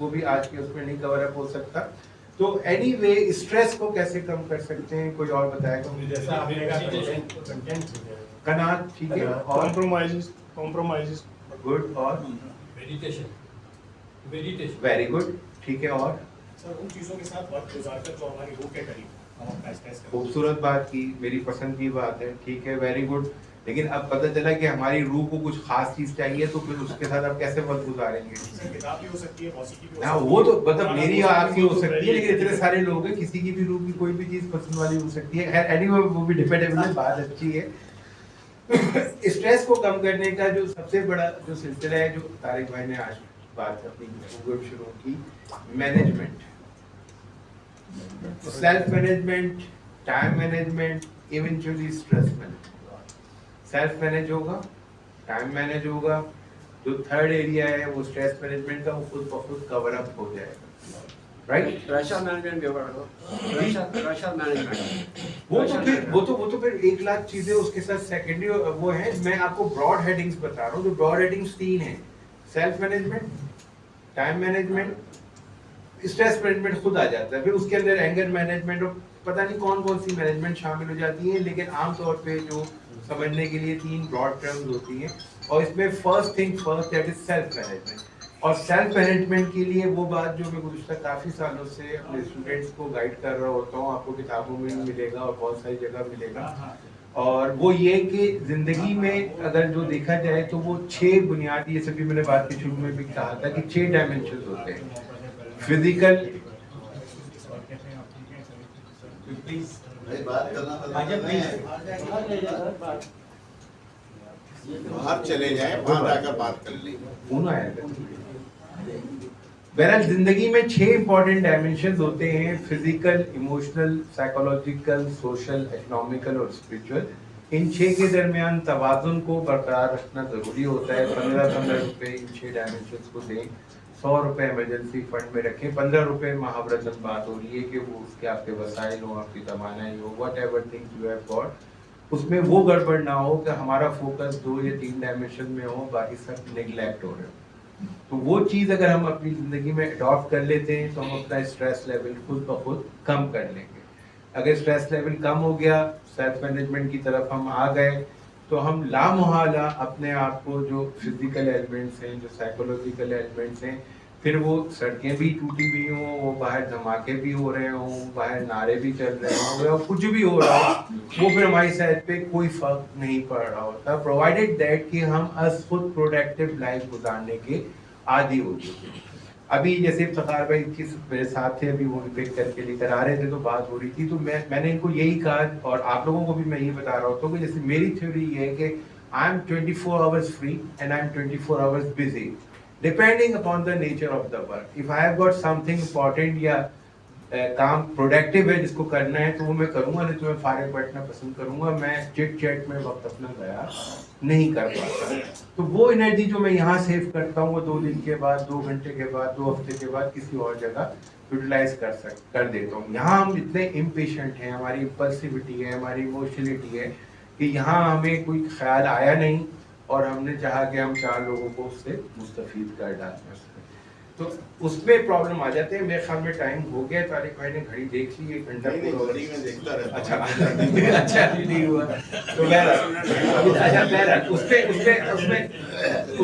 वो भी आज के उसमें नहीं कवर अप हो सकता। तो एनीवे स्ट्रेस को कैसे कम कर सकते हैं, कोई और बताएगा? जैसा आपने कहा कंटेंट कनात, ठीक है, और कॉम्प्रोमाइजेस गुड, और मेडिटेशन वेरी गुड, ठीक है, और सर उन चीजों के साथ वक्त गुजारकर जो हमारी रूह के करीब हम अपना स्ट्रेस करें। खूबसूरत बात की, मेरी पसंद की बात है, ठीक है, वेरी गुड। लेकिन अब पता चला कि हमारी रूह को कुछ खास चीज चाहिए, तो फिर उसके साथ आप कैसे वक्त गुजारेंगे? सर किताब भी हो सकती है, मौसीकी भी हो हाँ, सकती है। वो तो मतलब गाना मेरी भी आपकी हो सकती है, लेकिन इतने है। सारे लोग हैं, किसी की भी रूह की कोई भी चीज पसंद वाली हो सकती है। एनीवे वो भी डिपेंडेबल है, बात अच्छी है। स्ट्रेस को कम करने का जो सबसे बड़ा जो सिलसिला है, जो तारिक भाई ने आज बात अपनी गुफ्तगू शुरू की, management, self management, time management, eventually stress management. Self manage होगा, टाइम मैनेज होगा, जो थर्ड एरिया है वो स्ट्रेस मैनेजमेंट का, वो खुद ब खुद कवर अप हो जाएगा, राइट? प्रेशर मैनेजमेंट भी होगा, प्रेशर मैनेजमेंट वो तो फिर 1 लाख चीजें उसके साथ सेकेंडरी वो है। मैं आपको ब्रॉड हेडिंग्स बता रहा हूँ, जो ब्रॉड हेडिंग्स 3 हैं: self management, time management, stress management खुद आ जाता है। फिर उसके अंदर एंगर मैनेजमेंट और पता नहीं कौन कौन सी मैनेजमेंट शामिल हो जाती है, लेकिन आमतौर पे जो समझने के लिए 3 ब्रॉड टर्म्स होती हैं। और इसमें first thing first, that is self management. और सेल्फ मैनेजमेंट के लिए वो बात जो मैं गुज़श्ता काफ़ी सालों से अपने स्टूडेंट्स को गाइड कर रहा होता हूँ, आपको किताबों में मिलेगा और बहुत सारी जगह मिलेगा, और वो ये कि ज़िंदगी में अगर जो देखा जाए तो वो 6 बुनियादी, जैसे भी मैंने बात के शुरू में भी कहा था कि 6 डायमेंशन होते हैं। फिजिकल, बात बाहर चले जाएं, वहां जाकर बात कर लेंगे। बहरहाल जिंदगी में 6 इंपॉर्टेंट डायमेंशन होते हैं: physical, emotional, psychological, social, economical और स्पिरिचुअल। इन 6 के दरमियान तवाज़ुन को बरकरार रखना ज़रूरी होता है। 15-15 रुपए इन 6 डायमेंशन को दें, 100 रुपए इमरजेंसी फंड में रखें, 15 रुपए महावरतन बात हो रही है कि वो उसके आपके वसाइल हो, आपकी तवानाई हो, what ever things you have got, उसमें वो गड़बड़ ना हो कि हमारा फोकस 2 या 3 डायमेंशन में हो, बाकी सब नेग्लेक्ट हो रहे हो। तो वो चीज़ अगर हम अपनी ज़िंदगी में अडॉप्ट कर लेते हैं तो हम अपना स्ट्रेस लेवल खुद ब खुद कम कर लेंगे। अगर स्ट्रेस लेवल कम हो गया, सेल्फ मैनेजमेंट की तरफ हम आ गए, तो हम लामुहाला अपने आप को, जो फिजिकल एलिमेंट्स हैं, जो साइकोलॉजिकल एलिमेंट्स हैं, फिर वो सड़कें भी टूटी हुई हों, वो बाहर धमाके भी हो रहे हों, बाहर नारे भी चल रहे हों, और कुछ भी हो रहा हो, वो फिर हमारी सेहत पे कोई फर्क नहीं पड़ रहा होता, प्रोवाइडेड दैट कि हम खुद प्रोडक्टिव लाइफ गुजारने के आदी हो चुके हैं। अभी जैसे सखार भाई मेरे साथ थे, अभी वो पिक करके लेकर आ रहे थे, तो बात हो रही थी, तो मैंने इनको यही कहा, और आप लोगों को भी मैं ये बता रहा होता हूँ कि जैसे मेरी थ्योरी ये है कि I am 24 hours free and I am 24 hours busy, depending upon the nature of the work. If I have got something important या काम प्रोडक्टिव है जिसको करना है, तो वो मैं करूँगा, नहीं तो मैं फारिग बैठना पसंद करूँगा। मैं चिट चैट में वक्त अपना गया नहीं कर पाता। तो वो एनर्जी जो मैं यहाँ सेव करता हूँ, वो 2 दिन के बाद, 2 घंटे के बाद, 2 हफ्ते के बाद किसी और जगह यूटिलाइज कर देता हूँ। यहाँ हम इतने इम्पेशेंट हैं, हमारी इम्पल्सिविटी है, हमारी इमोशनलिटी है, कि यहाँ हमें कोई ख्याल आया नहीं और हमने चाहा कि हम 4 लोगों को उससे मुस्तफीद कर डालें, तो उसमें प्रॉब्लम आ जाते हैं। मेरे ख्याल में टाइम हो गया, तारिक भाई ने घड़ी देख ली, 1 घंटा पूरा घड़ी में देखता रहता। अच्छा नहीं हुआ तो बहरहाल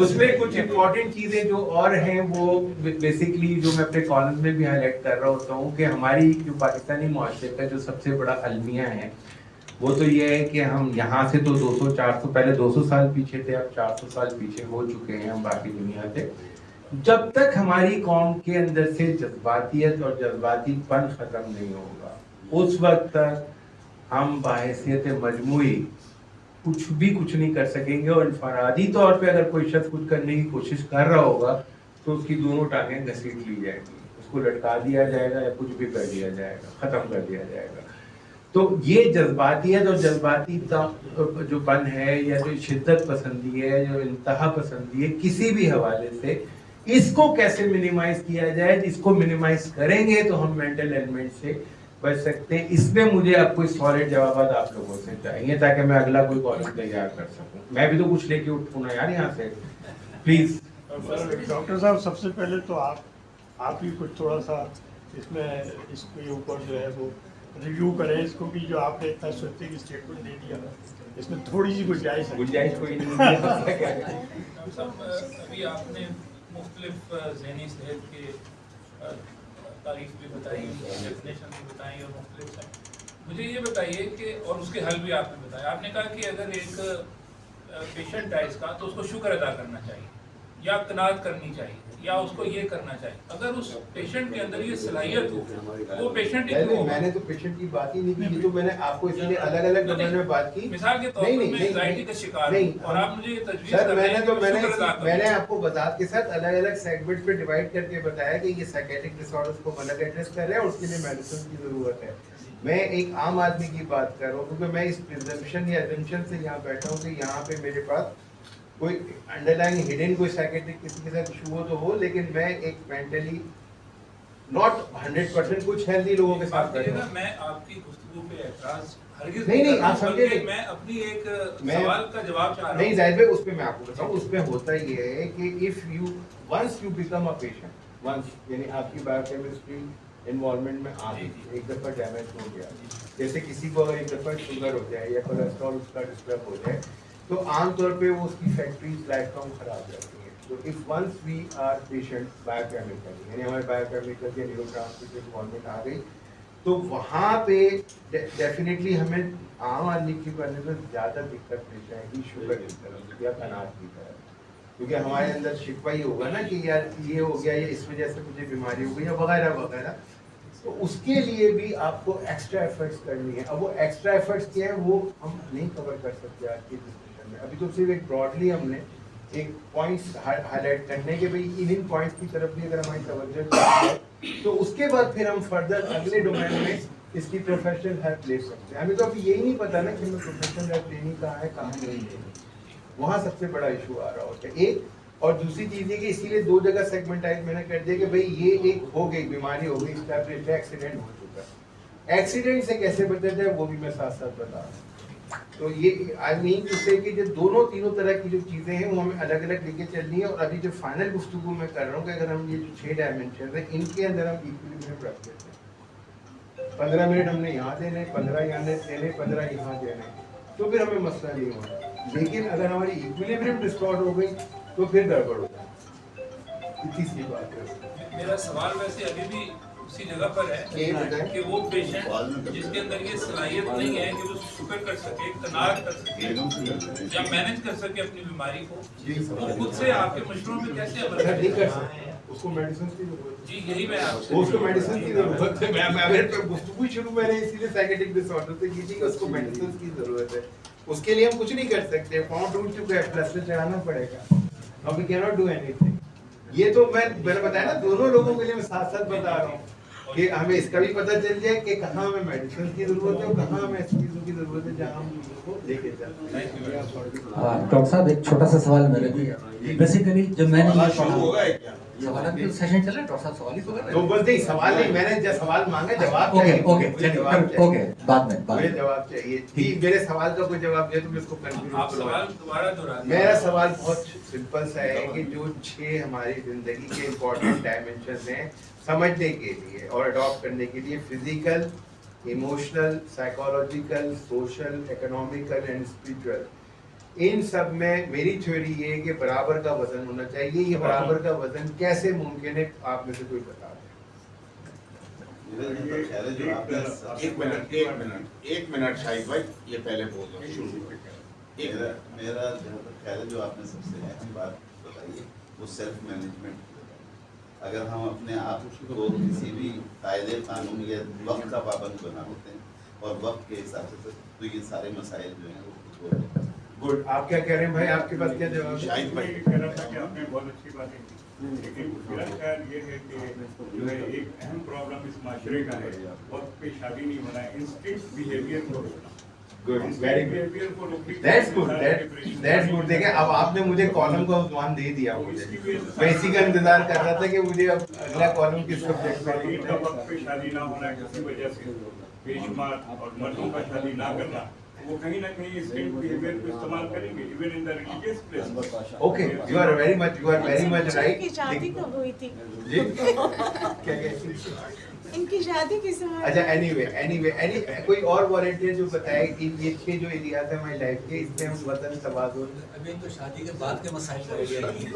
उसमें कुछ इम्पोर्टेंट चीज़ें जो और हैं, वो बेसिकली जो मैं अपने कॉलम में भी हाईलाइट कर रहा होता हूँ कि हमारी जो पाकिस्तानी मुआशरे का जो सबसे बड़ा अलमिया है, वो तो ये है कि हम यहाँ से तो 200-400, पहले 200 साल पीछे थे, अब 400 साल पीछे हो चुके हैं हम बाकी दुनिया से। जब तक हमारी कौम के अंदर से जज्बातियत और जज्बातीपन ख़त्म नहीं होगा, उस वक्त तक हम बाहैसियत मजमूई कुछ नहीं कर सकेंगे। और इनफरादी तौर पे अगर कोई शख्स कुछ करने की कोशिश कर रहा होगा, तो उसकी दोनों टांगें घसीट ली जाएंगी, उसको लटका दिया जाएगा या कुछ भी कर दिया जाएगा, ख़त्म कर दिया जाएगा। तो ये जज्बातियत और जज्बाती जो पन है, या जो शिद्दत पसंदी है, जो इंतहा पसंदी है, किसी भी हवाले से, इसको कैसे मिनिमाइज किया जाए, इसको मिनिमाइज करेंगे तो हम मेंटल एलिमेंट से बच सकते हैं। इसमें मुझे अब कोई सॉलिड जवाब आप लोगों से चाहिए, ताकि मैं अगला कोई कॉलम तैयार कर सकूं। मैं भी तो कुछ लेके उठूं ना यार यहाँ से, प्लीज। डॉक्टर साहब, सबसे पहले तो आप भी कुछ थोड़ा सा इसमें इसके ऊपर जो है वो रिव्यू करें इसको कि जो आपने इतना सटीक स्टेटमेंट दे दिया इसमें थोड़ी सी गुंजाइश है। गुंजाइश कोई नहीं है। सब अभी आपने मुख्तलिफ ज़हनी सेहत के तारीफ भी बताई, डेफिनेशन भी बताई और मुख्तलिफ है। मुझे ये बताइए कि और उसके हल भी आपने बताया। आपने कहा कि अगर एक पेशेंट है इसका तो उसको शुक्र अदा करना चाहिए या कनात करनी चाहिए या उसको ये करना चाहिए। अगर उस पेशेंट के अंदर ये सलाहियत हो वो पेशेंट ही क्यों? मैंने तो पेशेंट की बात ही नहीं की, ये तो मैंने आपको इसलिए अलग अलग डोमेन में बात की। मिसाल के तौर पर मैं एंजाइटी का शिकार हूं और आप मुझे ये तजवीज़ सर कर रहे हैं कि मैं शुक्र अदा करूं। मैंने आपको वजाहत के साथ अलग अलग सेगमेंट पे डिवाइड करके बताया कि ये साइकेट्रिक डिसऑर्डर्स को अलग एड्रेस कर रहे हैं और उसके लिए मेडिसिन की जरूरत है। मैं एक आम आदमी की बात कर रहा हूँ क्योंकि मैं इस प्रिजम्पशन या अजम्पशन से यहाँ बैठा हूँ कि यहाँ पे मेरे पास कोई अंडरलाइंग हिडन कोई साइकेट्रिक किसी के साथ इशू हो तो हो, लेकिन मैं एक मेंटली नॉट 100% कुछ हेल्दी लोगों के साथ बैठा हूँ। मैं आपकी गुफ्तगू पे एतराज हरगिज़ नहीं, कर रहा आप हूं, समझे बल्कि नहीं। मैं अपनी एक सवाल का जवाब चाह रहा हूं। नहीं जाहिद भाई, उस पे मैं आपको बताऊं, उसमें होता ये है कि if you once you become a patient, once यानी आपकी बायोकेमिस्ट्री इन्वॉल्वमेंट में आ गई, एक दफा डैमेज हो गया, जैसे किसी को एक दफा शुगर हो जाए या कोलेस्ट्रॉल उसका डिस्टर्ब हो जाए तो आमतौर पे वो उसकी फैक्ट्रीज लाइफ लॉन्ग खराब जाती है। तो if once we are patient biochemically यानी हमारे बायोकेमिकल के न्यूरोट्रांसमीटर इन्वॉल्वमेंट आ गई तो वहाँ पे डेफिनेटली हमें आम आदमी की बनने में ज़्यादा दिक्कत पेश आएगी शुगर की तरफ या तनाव की तरफ, क्योंकि हमारे अंदर शिकवा ही होगा ना कि यार ये हो गया या इस वजह से मुझे बीमारी हो गई या वगैरह वगैरह। तो उसके लिए भी आपको एक्स्ट्रा एफर्ट्स करनी है। अब वो एक्स्ट्रा एफर्ट्स क्या है वो हम नहीं कवर कर सकते आज की डिस्कशन में। अभी तो सिर्फ एक ब्रॉडली हमने एक पॉइंट्स हाईलाइट करने के भाई इन पॉइंट्स की तरफ भी अगर हमारी तवज्जो है तो उसके बाद फिर हम फर्दर अगले डोमेन में इसकी प्रोफेशनल हेल्प ले सकते हैं। हमें तो अभी यही नहीं पता ना कि हमें प्रोफेशनल हेल्प लेनी कहाँ है कहाँ नहीं लेनी, वहाँ सबसे बड़ा इशू आ रहा होता है। एक और दूसरी चीज़ ये कि इसीलिए दो जगह सेगमेंटाइज मैंने कर दिया कि भाई ये एक हो गई बीमारी हो गई एस्टैब्लिश है, एक्सीडेंट हो चुका है, एक्सीडेंट से कैसे बचा जाए वो भी मैं साथ साथ बता रहा हूँ। तो ये आई मीन टू से कि जो दोनों तीनों तरह की जो चीज़ें हैं वो हमें अलग अलग लेके चलनी है। और अभी जो फाइनल गुफ्तगू मैं कर रहा हूँ कि अगर हम ये जो 6 डायमेंशन है इनके अंदर हम इक्विलिब्रियम रख देते हैं, 15 मिनट हमने यहाँ देने, 15 यहाँ देने, 15 यहाँ देने, तो फिर हमें मसला नहीं होगा। लेकिन अगर हमारी इक्विलिब्रियम डिस्टॉर्ट हो गई तो फिर गड़बड़ हो जाए। इतनी सी बात है। मेरा सवाल वैसे अभी भी उसी जगह पर है कि वो पेशेंट जिसके अंदर ये सलाहियत नहीं है कि वो शुक्र कर सके, कनात कर सके या मैनेज कर सके अपनी बीमारी को, वो खुद से आपके मशवरों में कैसे अमल नहीं कर करेगा? सकते, उसको मेडिसिन की जरूरत है। जी यही मैं आपसे उसको मेडिसिन की जरूरत है। मैं अगर गुफ्तगू शुरू मैंने इसीलिए साइकेट्रिक डिसऑर्डर से की थी कि उसको मेडिसिन की जरूरत है। उसके लिए हम कुछ नहीं कर सकते, पाँव टूट चुका है, प्लास्टर चढ़ाना पड़ेगा, अब we can not do anything. ये तो मैंने बताया ना, दोनों लोगों के लिए मैं साथ साथ बता रहा हूँ कि हमें इसका भी पता चल जाए कि कहाँ हमें मेडिसिन की जरूरत है और कहाँ हमें ऐसी चीजों की जरूरत है जहाँ हम उसको लेके चलते हैं। डॉक्टर साहब एक छोटा सा सवाल मेरे भी बेसिकली जब मैंने ये शुरू पढ़ा होगा क्या? सवाल का सेशन चल रहा है, डॉक्टर साहब सवाल ही तो कर रहे तो हैं। बस नहीं, सवाल नहीं, मैंने जब सवाल मांगा जवाब ओके चाहिए। ओके मुझे जवाब चाहिए। ओके बाद में मुझे जवाब चाहिए कि मेरे सवाल का कोई जवाब दिया तो मैं इसको आप कंटिन्यू सवाल दोबारा दोहरा दें। मेरा सवाल बहुत सिंपल सा है कि जो 6 हमारी जिंदगी के इम्पोर्टेंट डायमेंशन हैं समझने के लिए और अडॉप्ट करने के लिए, physical, emotional, psychological, social, economical and spiritual, इन सब में मेरी थ्योरी ये है कि बराबर का वजन होना चाहिए। ये बराबर का वजन कैसे मुमकिन है, आप में से कोई बता दें। एक मिनट शाहिद भाई, ये पहले बोल दो शुरू। मेरा जहाँ तक ख्याल है जो आपने सबसे अहम बात बताई है वो सेल्फ मैनेजमेंट। अगर हम अपने आप को किसी भी कायदे कानून या वक्त का पाबंद बना होते हैं और वक्त के हिसाब से तो ये सारे मसाइल जो हैं वो खुद हो जाते हैं। गुड, आप क्या कह रहे हैं भाई, आपके पास क्या जवाब है? शाहिद भाई कह रहा था कि आपने बहुत अच्छी बातें की, लेकिन मेरा ख्याल ये है कि जो है एक अहम प्रॉब्लम इस माशरे का है वक्त पे शादी नहीं होना, इंस्टिंक्ट बिहेवियर को रोकना। Good, very good, that's good, that's good. देखिए अब आपने मुझे कॉलम का उन्वान दे दिया मुझे, मैं इसी का इंतजार कर रहा था कि मुझे अब अगला कॉलम किस सब्जेक्ट में खातून का वक्त पे शादी ना होना किसी वजह से, बेशुमार और मर्दों का शादी ना करना वो कहीं ना कहीं इंस्टिंक्ट बिहेवियर को इस्तेमाल करेंगे even in the religious place. Okay, you are very much right. इनकी शादी कब हुई थी? जी क्या कहती? इनकी शादी किस समय? अच्छा, एनी कोई और वॉलंटियर जो बताए कि ये 6 जो एरियाज है हमारी लाइफ के, इसमें हम वतन तवाज़ुन, अभी तो शादी के बाद के मसाइल का आइडिया नहीं है।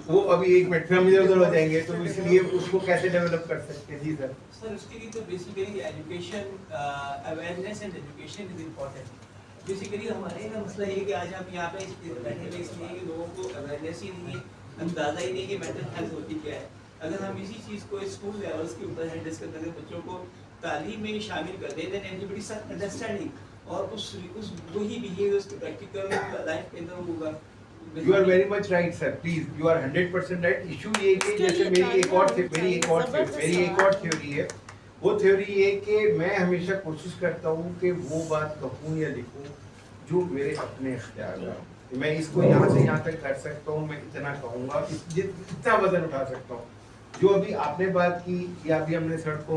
वो अभी एक मिनट फिर हम इधर उधर हो जाएंगे, तो इसलिए उसको कैसे डेवलप कर सकते हैं? जी सर। सर उसके लिए तो basically education awareness and education is important. Basically हमारे यहाँ मसला ये है कि आज हम यहाँ पे बैठे हुए इसलिए कि लोगों को अवेयरनेस ही नहीं है, अंदाजा ही नहीं कि मेंटल हेल्थ होती क्या है। अगर हम इसी चीज़ को स्कूल लेवल्स के ऊपर हैंडल करते हैं, बच्चों को तालीम में शामिल कर दें, देन एवरीबॉडी स्टार्ट अंडरस्टैंडिंग और उस वही बिहेवियर उसके प्रैक्टिकल लाइफ के अंदर होगा। You are very much right sir, please you are 100% right. Issue ये कि जैसे मेरी एक और थ्योरी है, वो थ्योरी ये कि मैं हमेशा कोशिश करता हूँ कि वो बात कहूँ या लिखूँ जो मेरे अपने इख्तियार में हो। मैं इसको यहाँ से यहाँ तक कर सकता हूँ, मैं इतना कहूँगा, इतना वजन उठा सकता हूँ। जो अभी आपने बात की या अभी हमने सड़कों